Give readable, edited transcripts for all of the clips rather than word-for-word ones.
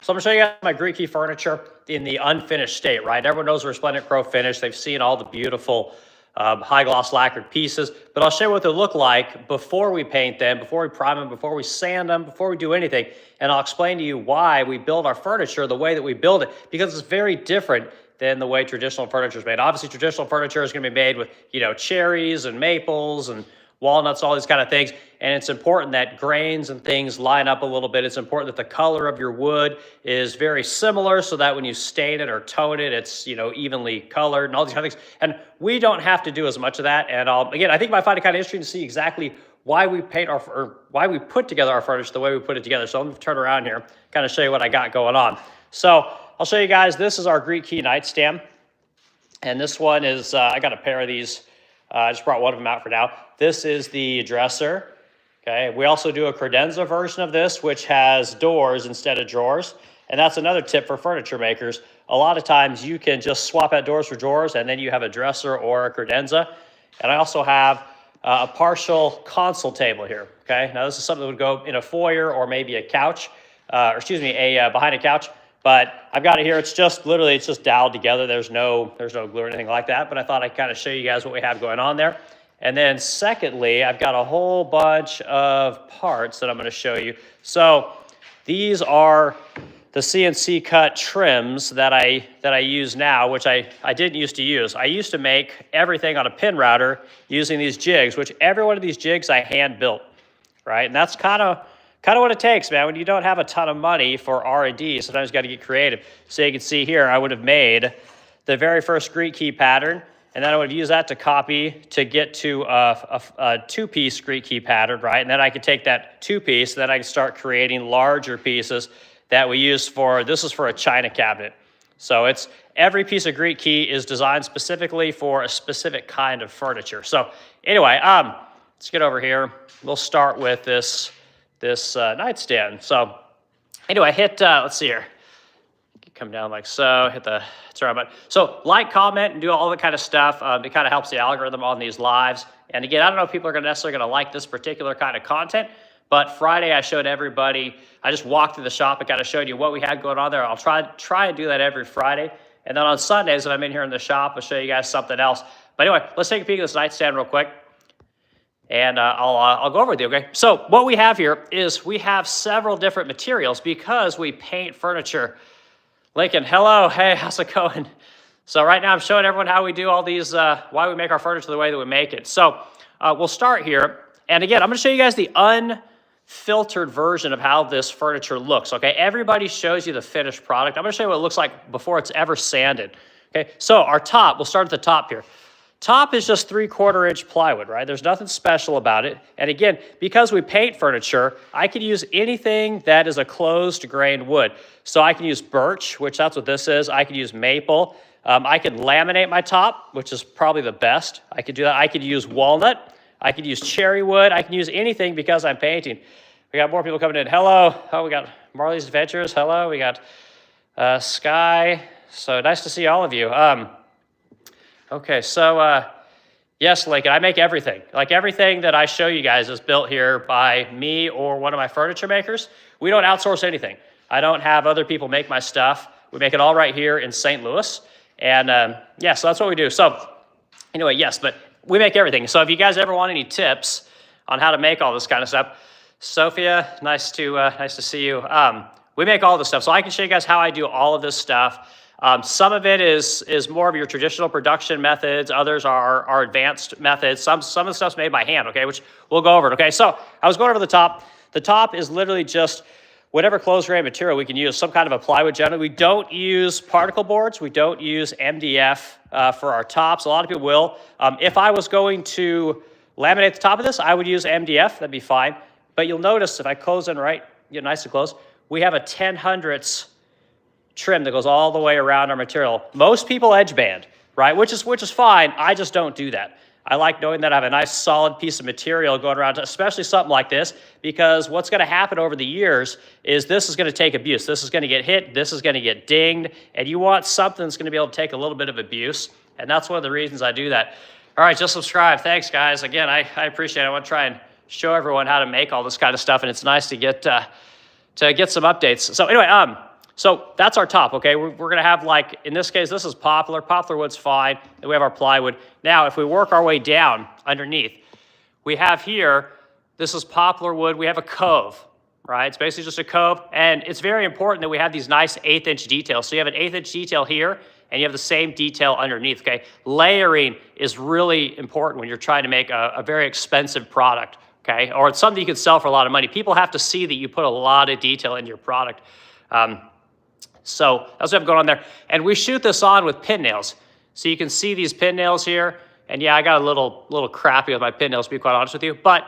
So I'm gonna show you guys my Greek key furniture in the unfinished state, right? Everyone knows we're Resplendent Crow finish. They've seen all the beautiful high gloss lacquered pieces, but I'll show you what they look like before we paint them, before we prime them, before we sand them, before we do anything. And I'll explain to you why we build our furniture the way that we build it, because it's very different than the way traditional furniture is made. Obviously, traditional furniture is gonna be made with, you know, cherries and maples and walnuts, all these kind of things. And it's important that grains and things line up a little bit. It's important that the color of your wood is very similar so that when you stain it or tone it, it's, you know, evenly colored and all these kind of things. And we don't have to do as much of that. And again, I think I find it kind of interesting to see exactly why we paint or why we put together our furniture the way we put it together. So let me turn around here, kind of show you what I got going on. So I'll show you guys, this is our Greek key nightstand. And this one is, I got a pair of these. I just brought one of them out for now. This is the dresser. Okay, we also do a credenza version of this, which has doors instead of drawers. And that's another tip for furniture makers. A lot of times you can just swap out doors for drawers and then you have a dresser or a credenza. And I also have a partial console table here. Okay, now this is something that would go in a foyer or maybe a couch, behind a couch. But I've got it here. It's just literally, it's just doweled together. There's no glue or anything like that. But I thought I'd kind of show you guys what we have going on there. And then secondly, I've got a whole bunch of parts that I'm going to show you. So these are the CNC cut trims that I use now, which I didn't used to use. I used to make everything on a pin router using these jigs, which every one of these jigs I hand built, right? And that's kind of what it takes, man. When you don't have a ton of money for R&D, sometimes you got to get creative. So you can see here, I would have made the very first Greek key pattern, and then I would use that to copy to get to a two-piece Greek key pattern, right? And then I could take that two-piece, then I could start creating larger pieces that we use for, this is for a china cabinet. So it's, every piece of Greek key is designed specifically for a specific kind of furniture. So anyway, let's get over here. We'll start with this nightstand. So anyway, hit, let's see here. Come down like so, hit the turn button. So like, comment, and do all that kind of stuff. It kind of helps the algorithm on these lives. And again, I don't know if people are necessarily going to like this particular kind of content, but Friday I showed everybody, I just walked through the shop and kind of showed you what we had going on there. I'll try and do that every Friday. And then on Sundays, if I'm in here in the shop, I'll show you guys something else. But anyway, let's take a peek at this nightstand real quick. And I'll go over with you, okay? So what we have here is we have several different materials because we paint furniture. Lincoln, hello, hey, how's it going? So right now I'm showing everyone how we do all these, why we make our furniture the way that we make it. So we'll start here. And again, I'm gonna show you guys the unfiltered version of how this furniture looks, okay? Everybody shows you the finished product. I'm gonna show you what it looks like before it's ever sanded, okay? So our top, we'll start at the top here. Top is just 3/4 inch plywood, right? There's nothing special about it. And again, because we paint furniture, I could use anything that is a closed grain wood. So I can use birch, which that's what this is. I could use maple. I could laminate my top, which is probably the best. I could do that. I could use walnut. I could use cherry wood. I can use anything because I'm painting. We got more people coming in. Hello. Oh, we got Marley's Adventures. Hello. We got Sky. So nice to see all of you. Okay, so yes, Lincoln, I make everything. Like everything that I show you guys is built here by me or one of my furniture makers. We don't outsource anything. I don't have other people make my stuff. We make it all right here in St. Louis. And yeah, so that's what we do. So anyway, yes, but we make everything. So if you guys ever want any tips on how to make all this kind of stuff, Sophia, nice to see you. We make all this stuff. So I can show you guys how I do all of this stuff. Some of it is more of your traditional production methods. Others are advanced methods. Some of the stuff's made by hand, okay, which we'll go over it, okay? So I was going over the top. The top is literally just whatever closed grain material we can use, some kind of a plywood generally. We don't use particle boards. We don't use MDF for our tops. A lot of people will. If I was going to laminate the top of this, I would use MDF. That'd be fine. But you'll notice if I close in right, get nice and close, we have a 10/100 trim that goes all the way around our material. Most people edge band, right? Which is fine. I just don't do that. I like knowing that I have a nice solid piece of material going around, especially something like this, because what's going to happen over the years is this is going to take abuse. This is going to get hit. This is going to get dinged. And you want something that's going to be able to take a little bit of abuse. And that's one of the reasons I do that. All right, just subscribe. Thanks, guys. Again, I appreciate it. I want to try and show everyone how to make all this kind of stuff. And it's nice to get some updates. So anyway, So that's our top, okay? We're going to have, like, in this case, this is poplar. Poplar wood's fine. Then we have our plywood. Now, if we work our way down underneath, we have here, this is poplar wood. We have a cove, right? It's basically just a cove. And it's very important that we have these nice 1/8" details. So you have an 1/8" detail here, and you have the same detail underneath, okay? Layering is really important when you're trying to make a very expensive product, okay? Or it's something you can sell for a lot of money. People have to see that you put a lot of detail into your product. So that's what I'm going on there. And we shoot this on with pin nails. So you can see these pin nails here. And yeah, I got a little crappy with my pin nails, to be quite honest with you. But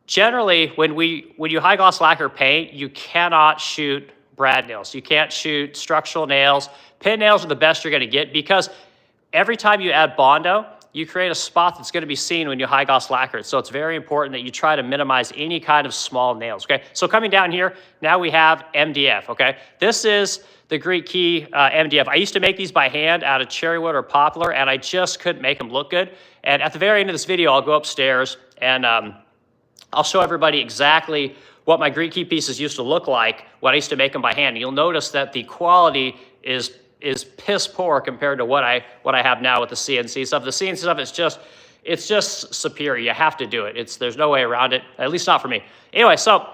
generally, when you high gloss lacquer paint, you cannot shoot brad nails. You can't shoot structural nails. Pin nails are the best you're going to get because every time you add Bondo, you create a spot that's going to be seen when you high gloss lacquer it. So it's very important that you try to minimize any kind of small nails, okay? So coming down here, now we have MDF, okay? This is the Greek Key MDF. I used to make these by hand out of cherry wood or poplar, and I just couldn't make them look good. And at the very end of this video, I'll go upstairs and I'll show everybody exactly what my Greek Key pieces used to look like when I used to make them by hand. You'll notice that the quality is piss poor compared to what I have now with the CNC stuff. The CNC stuff is it's just superior. You have to do it. There's no way around it, at least not for me. Anyway, so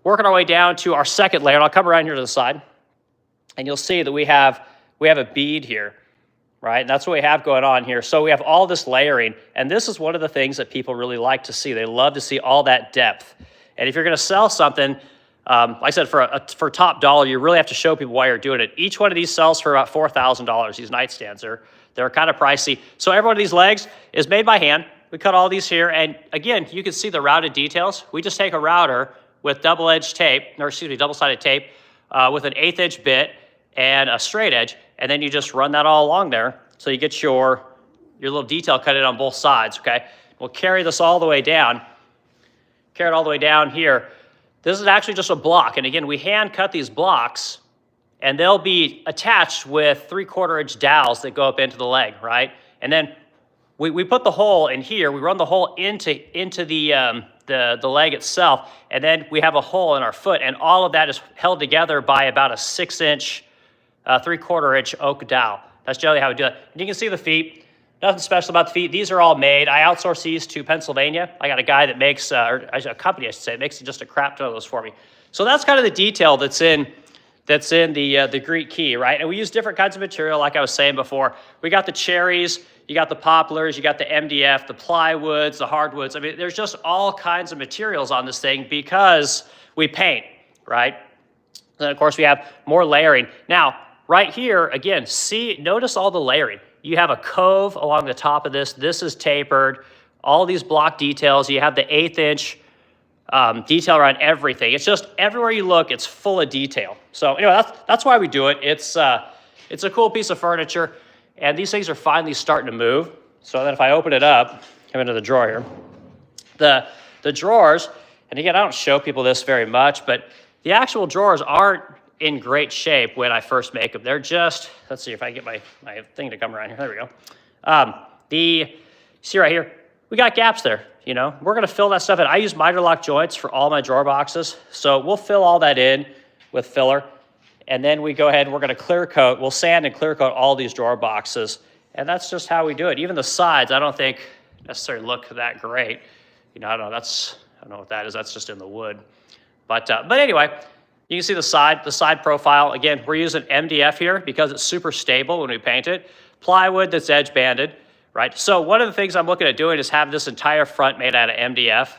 working our way down to our second layer, and I'll come around here to the side, and you'll see that we have a bead here, right? And that's what we have going on here. So we have all this layering, and this is one of the things that people really like to see. They love to see all that depth. And if you're going to sell something, like I said, for top dollar, you really have to show people why you're doing it. Each one of these sells for about $4,000. These nightstands they're kind of pricey. So every one of these legs is made by hand. We cut all these here, and again, you can see the routed details. We just take a router with double-sided tape with an 1/8" bit and a straight edge, and then you just run that all along there. So you get your little detail cut in on both sides, okay? We'll carry this all the way down. Carry it all the way down here. This is actually just a block. And again, we hand cut these blocks, and they'll be attached with 3/4" dowels that go up into the leg, right? And then we put the hole in here. We run the hole into the leg itself, and then we have a hole in our foot, and all of that is held together by about a 6" 3/4" oak dowel. That's generally how we do it. And you can see the feet. Nothing special about the feet. These are all made. I outsource these to Pennsylvania. I got a guy that makes, or a company I should say, makes just a crap ton of those for me. So that's kind of the detail that's in the Greek Key, right? And we use different kinds of material, like I was saying before. We got the cherries, you got the poplars, you got the MDF, the plywoods, the hardwoods. I mean, there's just all kinds of materials on this thing because we paint, right? Then of course we have more layering. Now, right here, again, notice all the layering. You have a cove along the top of this. This is tapered. All these block details. You have the 1/8" detail around everything. It's just everywhere you look, it's full of detail. So anyway, that's why we do it. It's a cool piece of furniture, and these things are finally starting to move. So then if I open it up, come into the drawer here, the drawers, and again, I don't show people this very much, but the actual drawers aren't in great shape when I first make them. They're just, let's see if I get my thing to come around here. There we go. See right here, we got gaps there, you know. We're gonna fill that stuff in. I use miter lock joints for all my drawer boxes. So we'll fill all that in with filler. And then we go ahead and we're gonna clear coat. We'll sand and clear coat all these drawer boxes. And that's just how we do it. Even the sides, I don't think necessarily look that great. You know, I don't know what that is. That's just in the wood. But anyway, you can see the side profile. Again, we're using MDF here because it's super stable when we paint it. Plywood that's edge banded, right? So one of the things I'm looking at doing is have this entire front made out of MDF,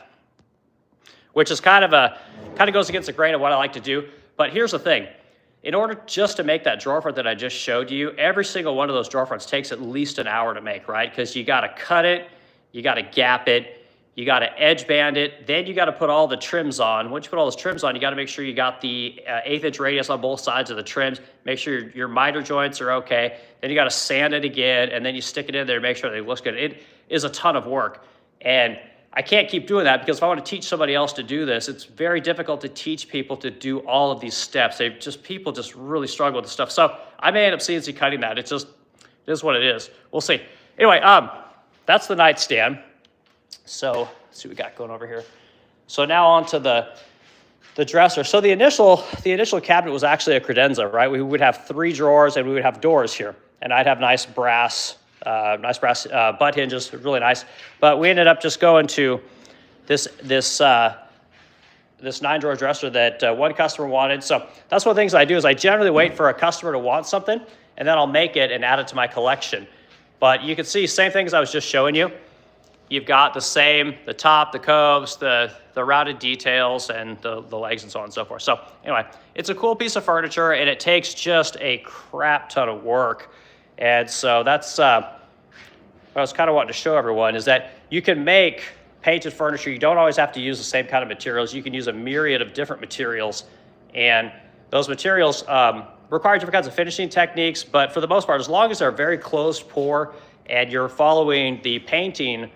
which is kind of goes against the grain of what I like to do. But here's the thing. In order just to make that drawer front that I just showed you, every single one of those drawer fronts takes at least an hour to make, right? Because you got to cut it, you got to gap it, you got to edge band it, then you got to put all the trims on. Once you put all those trims on, you got to make sure you got the 1/8" radius on both sides of the trims. Make sure your miter joints are okay. Then you got to sand it again, and then you stick it in there to make sure that it looks good. It is a ton of work, and I can't keep doing that because if I want to teach somebody else to do this, it's very difficult to teach people to do all of these steps. People just really struggle with this stuff. So I may end up CNC cutting that. It is what it is. We'll see. Anyway, that's the nightstand. So let's see what we got going over here. So now on to the the dresser. So the initial cabinet was actually a credenza, right? We would have 3 drawers and we would have doors here, and I'd have nice brass butt hinges, really nice. But we ended up just going to this 9-drawer dresser that one customer wanted. So that's one of the things I do is I generally wait for a customer to want something, and then I'll make it and add it to my collection. But you can see same thing as I was just showing you. You've got the top, the coves, the routed details, and the legs and so on and so forth. So anyway, it's a cool piece of furniture, and it takes just a crap ton of work. And so that's what I was kind of wanting to show everyone, is that you can make painted furniture. You don't always have to use the same kind of materials. You can use a myriad of different materials, and those materials require different kinds of finishing techniques, but for the most part, as long as they're very closed pour and you're following the painting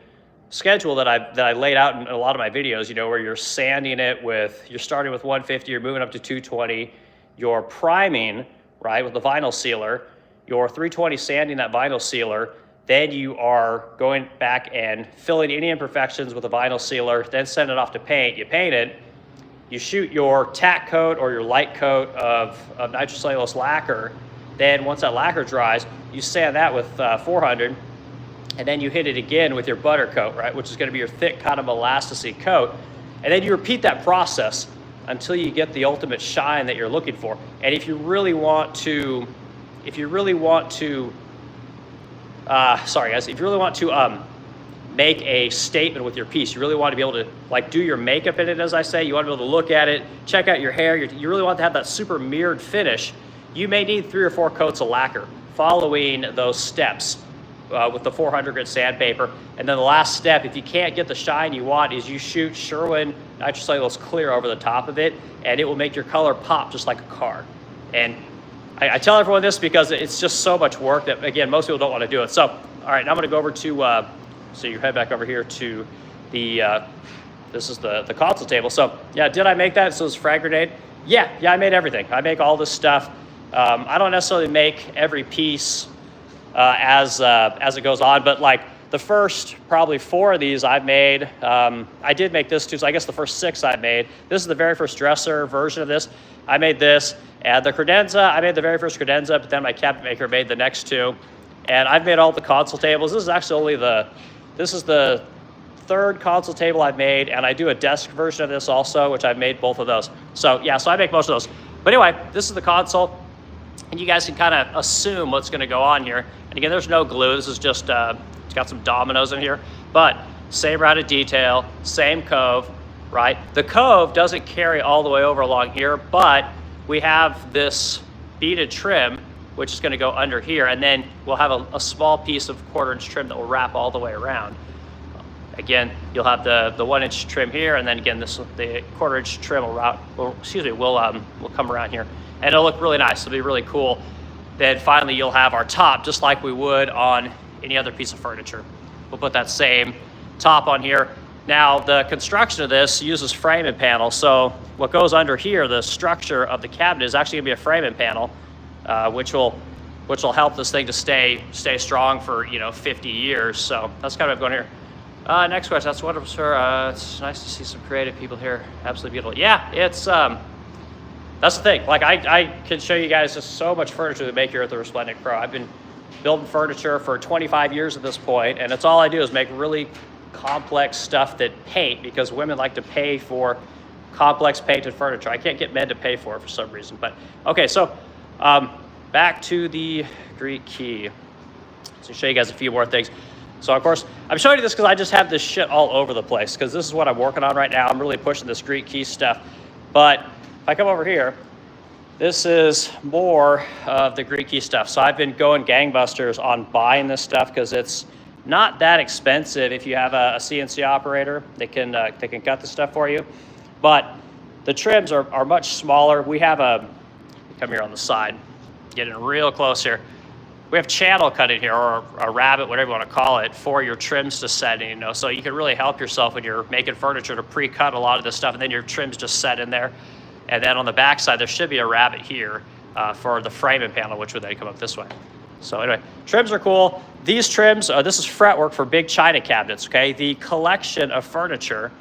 schedule that I laid out in a lot of my videos, you know, where you're sanding it you're starting with 150, you're moving up to 220, you're priming, right, with the vinyl sealer, you're 320 sanding that vinyl sealer, then you are going back and filling any imperfections with a vinyl sealer, then send it off to paint, you paint it, you shoot your tack coat or your light coat of nitrocellulose lacquer, then once that lacquer dries, you sand that with 400, and then you hit it again with your butter coat, right, which is going to be your thick kind of elasticity coat, and then you repeat that process until you get the ultimate shine that you're looking for. And if you really want to, make a statement with your piece, you really want to be able to like do your makeup in it, as I say, you want to be able to look at it, check out your hair, you really want to have that super mirrored finish, you may need 3 or 4 coats of lacquer following those steps with the 400 grit sandpaper. And then the last step, if you can't get the shine you want, is you shoot Sherwin nitrocellulose clear over the top of it, and it will make your color pop just like a car. And I tell everyone this because it's just so much work that, again, most people don't want to do it. So, all right, now I'm going to go over to, so you head back over here to the, this is the console table. So, yeah, did I make that? So it's frag grenade? Yeah, I made everything. I make all this stuff. I don't necessarily make every piece as it goes on, but like the first probably 4 of these I've made. I did make this too, so I guess the first 6 I made. This is the very first dresser version of this. I made this, and the credenza, I made the very first credenza, but then my cabinet maker made the next 2. And I've made all the console tables. This is actually this is the 3rd console table I've made, and I do a desk version of this also, which I've made both of those. So yeah, so I make most of those. But anyway, this is the console, and you guys can kind of assume what's going to go on here. And again, there's no glue. This is just, it's got some dominoes in here, but same routed detail, same cove, right? The cove doesn't carry all the way over along here, but we have this beaded trim, which is going to go under here, and then we'll have a small piece of 1/4 inch trim that will wrap all the way around. Again, you'll have the 1 inch trim here, and then again, the 1/4 inch trim will come around here, and it'll look really nice. It'll be really cool. Then finally, you'll have our top, just like we would on any other piece of furniture. We'll put that same top on here. Now, the construction of this uses framing panels, so what goes under here, the structure of the cabinet, is actually going to be a framing panel, which will help this thing to stay strong for 50 years. So that's kind of going here. Next question. That's wonderful, sir. It's nice to see some creative people here. Absolutely beautiful. Yeah, it's that's the thing. Like I can show you guys just so much furniture to make here at the Resplendent Crow. I've been building furniture for 25 years at this point, and it's all I do is make really complex stuff that paint, because women like to pay for complex painted furniture. I can't get men to pay for it for some reason. But okay, so back to the Greek key. So show you guys a few more things. So of course, I'm showing you this because I just have this shit all over the place, because this is what I'm working on right now. I'm really pushing this Greek key stuff. But if I come over here, this is more of the Greek key stuff. So I've been going gangbusters on buying this stuff because it's not that expensive if you have a CNC operator. They can cut the stuff for you. But the trims are much smaller. We have come here on the side, getting real close here. We have channel cut in here, or a rabbet, whatever you want to call it, for your trims to set in. So you can really help yourself when you're making furniture to pre-cut a lot of this stuff, and then your trims just set in there. And then on the back side, there should be a rabbet here for the framing panel, which would then come up this way. So anyway, trims are cool. These trims, this is fretwork for big china cabinets, okay? The collection of furniture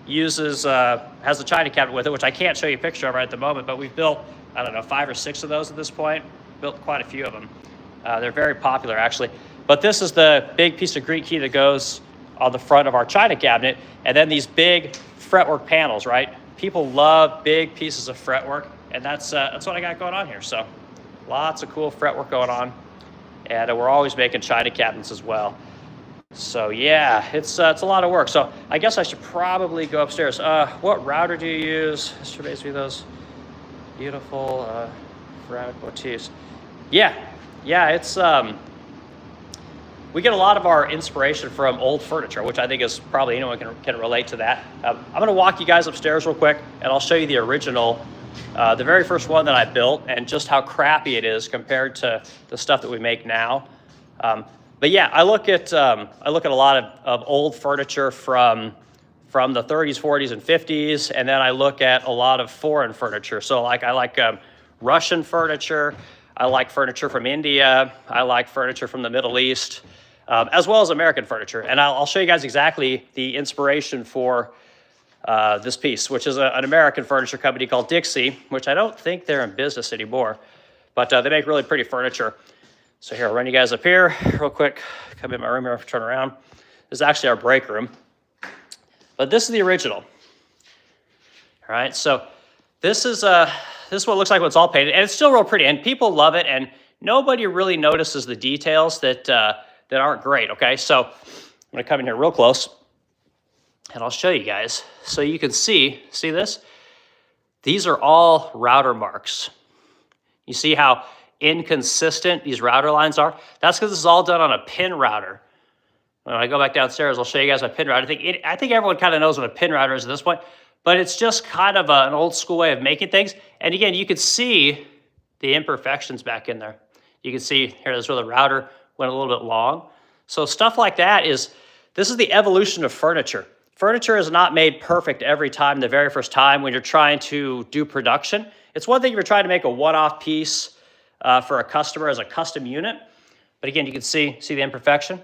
has a china cabinet with it, which I can't show you a picture of right at the moment, but we've built, I don't know, 5 or 6 of those at this point. Built quite a few of them. They're very popular, actually. But this is the big piece of Greek key that goes on the front of our china cabinet, and then these big fretwork panels, right? People love big pieces of fretwork, and that's what I got going on here. So lots of cool fretwork going on, and we're always making china cabinets as well. So yeah, it's a lot of work. So I guess I should probably go upstairs. What router do you use? Mr. Basically those beautiful ceramic motifs. Yeah, it's we get a lot of our inspiration from old furniture, which I think is probably anyone can relate to that. I'm going to walk you guys upstairs real quick, and I'll show you the original, the very first one that I built, and just how crappy it is compared to the stuff that we make now. But yeah, I look at a lot of old furniture from the 30s, 40s, and 50s, and then I look at a lot of foreign furniture. So I like Russian furniture. I like furniture from India. I like furniture from the Middle East, as well as American furniture. And I'll show you guys exactly the inspiration for this piece, which is an American furniture company called Dixie, which I don't think they're in business anymore, but they make really pretty furniture. So here, I'll run you guys up here real quick. Come in my room here, turn around. This is actually our break room, but this is the original. All right, so this is what it looks like when it's all painted, and it's still real pretty, and people love it, and nobody really notices the details that aren't great, okay? So I'm gonna come in here real close, and I'll show you guys. So you can see this? These are all router marks. You see how inconsistent these router lines are? That's because this is all done on a pin router. When I go back downstairs, I'll show you guys my pin router. I think everyone kind of knows what a pin router is at this point, but it's just kind of an old school way of making things. And again, you can see the imperfections back in there. You can see here, that's where the router went a little bit long. So stuff like that this is the evolution of furniture. Furniture is not made perfect every time, the very first time when you're trying to do production. It's one thing if you're trying to make a one-off piece for a customer as a custom unit. But again, you can see the imperfection.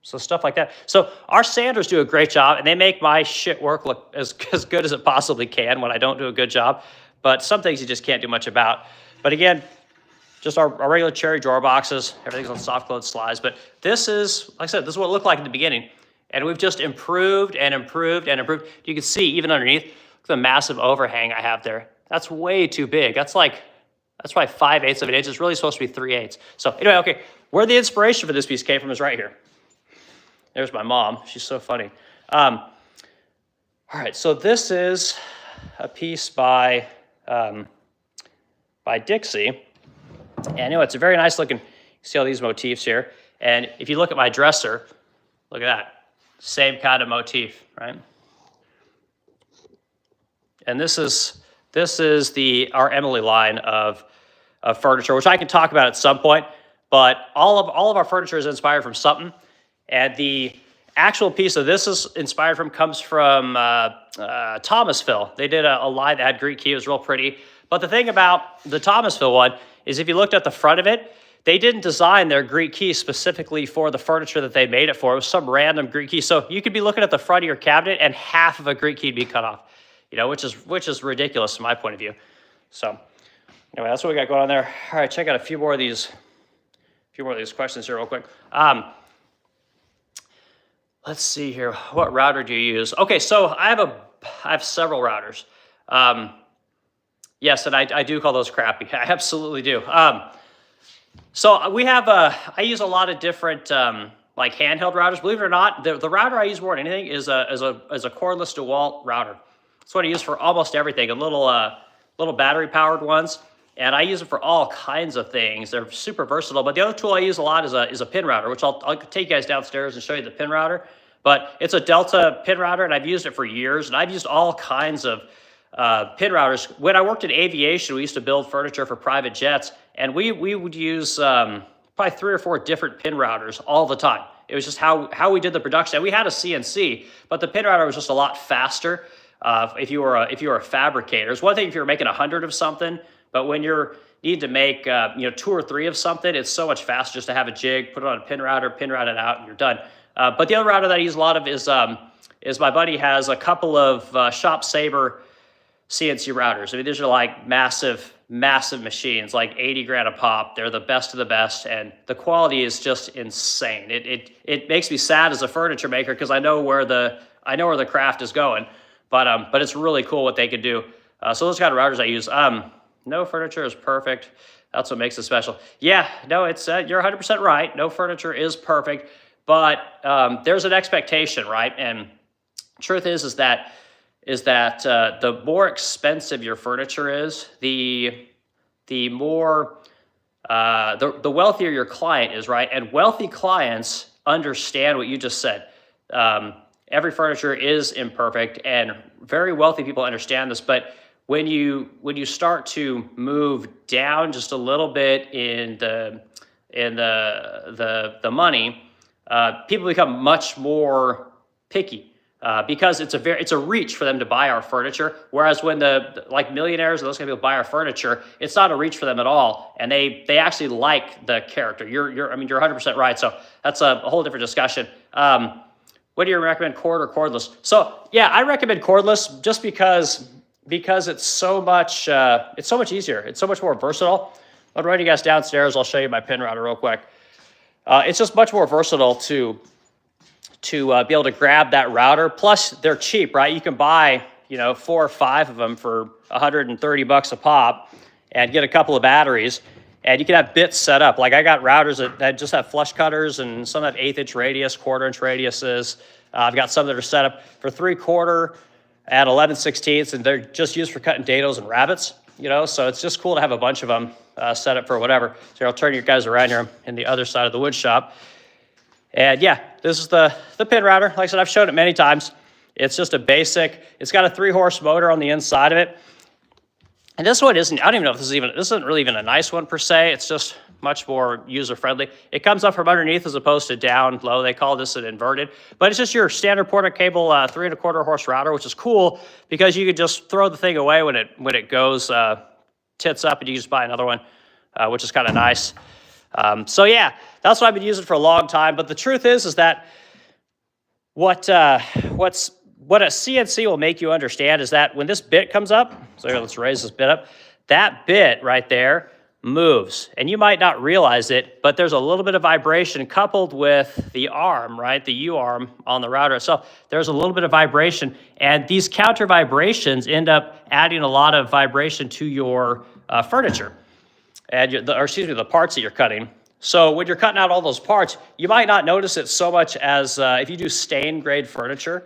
So stuff like that. So our sanders do a great job, and they make my shit work look as good as it possibly can when I don't do a good job. But some things you just can't do much about. But again, just our regular cherry drawer boxes. Everything's on soft close slides. But this is, like I said, this is what it looked like in the beginning. And we've just improved and improved and improved. You can see even underneath, look at the massive overhang I have there. That's way too big. That's probably 5/8 of an inch. It's really supposed to be 3/8. So anyway, okay, where the inspiration for this piece came from is right here. There's my mom. She's so funny. All right, so this is a piece by Dixie. And anyway, it's a very nice looking, you see all these motifs here. And if you look at my dresser, look at that. Same kind of motif, right? And this is our Emily line of furniture, which I can talk about at some point. But all of our furniture is inspired from something. And the actual piece of this is inspired from comes from Thomasville. They did a line that had Greek key. It was real pretty. But the thing about the Thomasville one is if you looked at the front of it, they didn't design their Greek key specifically for the furniture that they made it for. It was some random Greek key. So you could be looking at the front of your cabinet and half of a Greek key would be cut off, which is ridiculous from my point of view. So anyway, that's what we got going on there. All right, check out a few more of these questions here real quick. Let's see here. What router do you use? Okay, so I have several routers. Yes, and I do call those crappy. I absolutely do. So we have I use a lot of different like handheld routers. Believe it or not, the router I use more than anything is a cordless DeWalt router. That's what I use for almost everything. A little battery powered ones, and I use it for all kinds of things. They're super versatile. But the other tool I use a lot is a pin router, which I'll take you guys downstairs and show you the pin router. But it's a Delta pin router, and I've used it for years. And I've used all kinds of pin routers. When I worked in aviation, we used to build furniture for private jets, and we would use probably 3 or 4 different pin routers all the time. It was just how we did the production. And we had a CNC, but the pin router was just a lot faster. If you were a fabricator, it's one thing if you were making 100 of something, but when you're need to make 2 or 3 of something, it's so much faster just to have a jig, put it on a pin route it out, and you're done. But the other router that I use a lot of is is my buddy has a couple of Shop Sabre CNC routers. I mean, these are like massive machines, like 80 grand a pop. They're the best of the best, and the quality is just insane. It makes me sad as a furniture maker because I know where the craft is going, but it's really cool what they can do. So those kind of routers I use. No furniture is perfect. That's what makes it special. Yeah, no, it's you're 100% right. No furniture is perfect, but there's an expectation, right? And truth is that the more expensive your furniture is, the more the wealthier your client is, right? And wealthy clients understand what you just said. Every furniture is imperfect, and very wealthy people understand this. But when you start to move down just a little bit in the money, people become much more picky. Because it's a reach for them to buy our furniture. Whereas when the like millionaires and those kind of people buy our furniture, it's not a reach for them at all, and they actually like the character. You're 100% right. So that's a whole different discussion. What do you recommend, cord or cordless? So yeah, I recommend cordless just because it's so much easier. It's so much more versatile. I'll run you guys downstairs. I'll show you my pin router real quick. It's just much more versatile to be able to grab that router. Plus, they're cheap, right? You can buy, 4 or 5 of them for $130 a pop and get a couple of batteries, and you can have bits set up. Like I got routers that just have flush cutters, and some have 1/8-inch radius, 1/4-inch radiuses. I've got some that are set up for 3/4 and 11/16, and they're just used for cutting dados and rabbits, so it's just cool to have a bunch of them set up for whatever. So I'll turn you guys around here in the other side of the wood shop. And yeah, this is the pin router. Like I said, I've shown it many times. It's just a basic, it's got a 3-horse motor on the inside of it. And this one isn't, I don't even know if this isn't really even a nice one per se. It's just much more user-friendly. It comes up from underneath as opposed to down low. They call this an inverted, but it's just your standard Porter cable 3¼ horse router, which is cool because you could just throw the thing away when it goes tits up, and you can just buy another one, which is kind of nice. So yeah, that's what I've been using for a long time. But the truth is that what a CNC will make you understand is that when this bit comes up, so here, let's raise this bit up, that bit right there moves. And you might not realize it, but there's a little bit of vibration coupled with the arm, right? The U-arm on the router itself. There's a little bit of vibration, and these counter vibrations end up adding a lot of vibration to your furniture. And the parts that you're cutting. So when you're cutting out all those parts, you might not notice it so much as if you do stain grade furniture.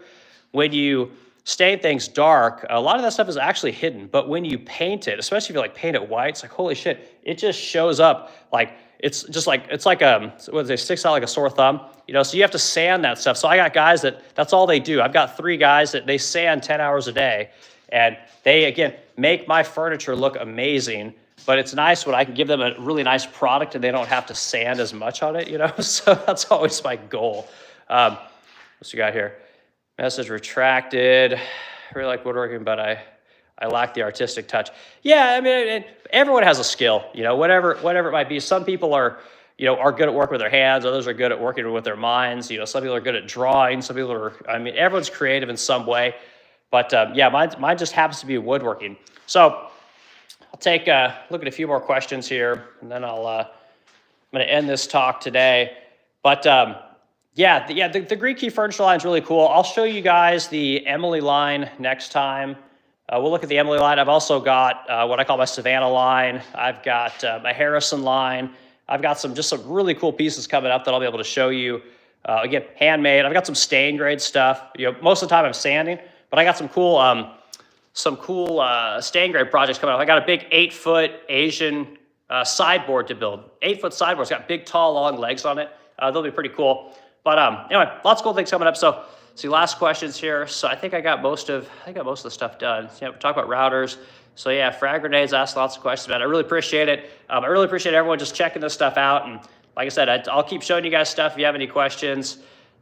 When you stain things dark, a lot of that stuff is actually hidden. But when you paint it, especially if you paint it white, it's like, holy shit, it just shows up like it's like it sticks out like a sore thumb. So you have to sand that stuff. So I got guys that's all they do. I've got 3 guys that they sand 10 hours a day, and they again make my furniture look amazing. But it's nice when I can give them a really nice product and they don't have to sand as much on it, So that's always my goal. What's you got here? Message retracted. I really like woodworking, but I lack the artistic touch. Yeah, I mean, everyone has a skill, whatever it might be. Some people are good at working with their hands. Others are good at working with their minds. Some people are good at drawing. Some people are, everyone's creative in some way. But yeah, mine just happens to be woodworking. So I'll take a look at a few more questions here, and then I'm going to end this talk today. But the Greek Key furniture line is really cool. I'll show you guys the Emily line next time. We'll look at the Emily line. I've also got what I call my Savannah line. I've got my Harrison line. I've got some really cool pieces coming up that I'll be able to show you. Again, handmade. I've got some stain grade stuff. Most of the time I'm sanding, but I got some cool stain grade projects coming up. I got a big 8-foot Asian sideboard to build. 8-foot sideboard. It's got big, tall, long legs on it. They'll be pretty cool. But anyway, lots of cool things coming up. So, last questions here. So I think I got most of the stuff done. So, we talk about routers. So yeah, Frag Grenades asked lots of questions about it. I really appreciate it. I really appreciate everyone just checking this stuff out. And like I said, I'll keep showing you guys stuff. If you have any questions,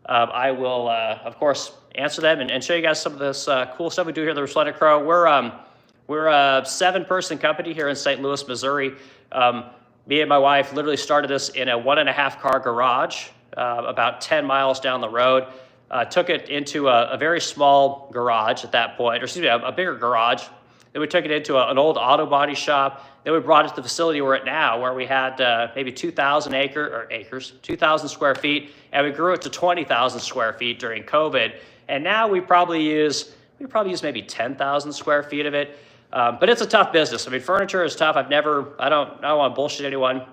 I will, of course, answer them and show you guys some of this cool stuff we do here at the Resplendent Crow. We're a 7-person company here in St. Louis, Missouri. Me and my wife literally started this in a 1.5-car garage about 10 miles down the road. took it into a very small garage at that point, or excuse me, a bigger garage. Then we took it into an old auto body shop. Then we brought it to the facility we're at now, where we had maybe 2,000 square feet, and we grew it to 20,000 square feet during COVID. And now we probably use maybe 10,000 square feet of it. But it's a tough business. I mean, furniture is tough. I don't want to bullshit anyone.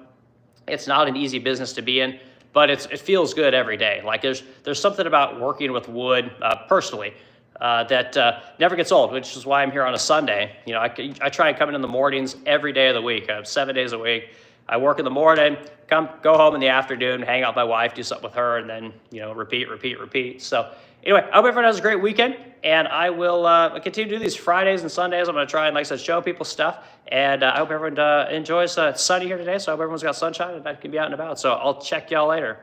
It's not an easy business to be in, but it feels good every day. Like there's something about working with wood personally that never gets old, which is why I'm here on a Sunday. You know, I try and come in the mornings every day of the week. I have 7 days a week. I work in the morning, go home in the afternoon, hang out with my wife, do something with her, and then, you know, repeat. So anyway, I hope everyone has a great weekend, and I will continue to do these Fridays and Sundays. I'm going to try and, like I said, show people stuff, and I hope everyone enjoys. It's sunny here today, so I hope everyone's got sunshine and I can be out and about. So I'll check y'all later.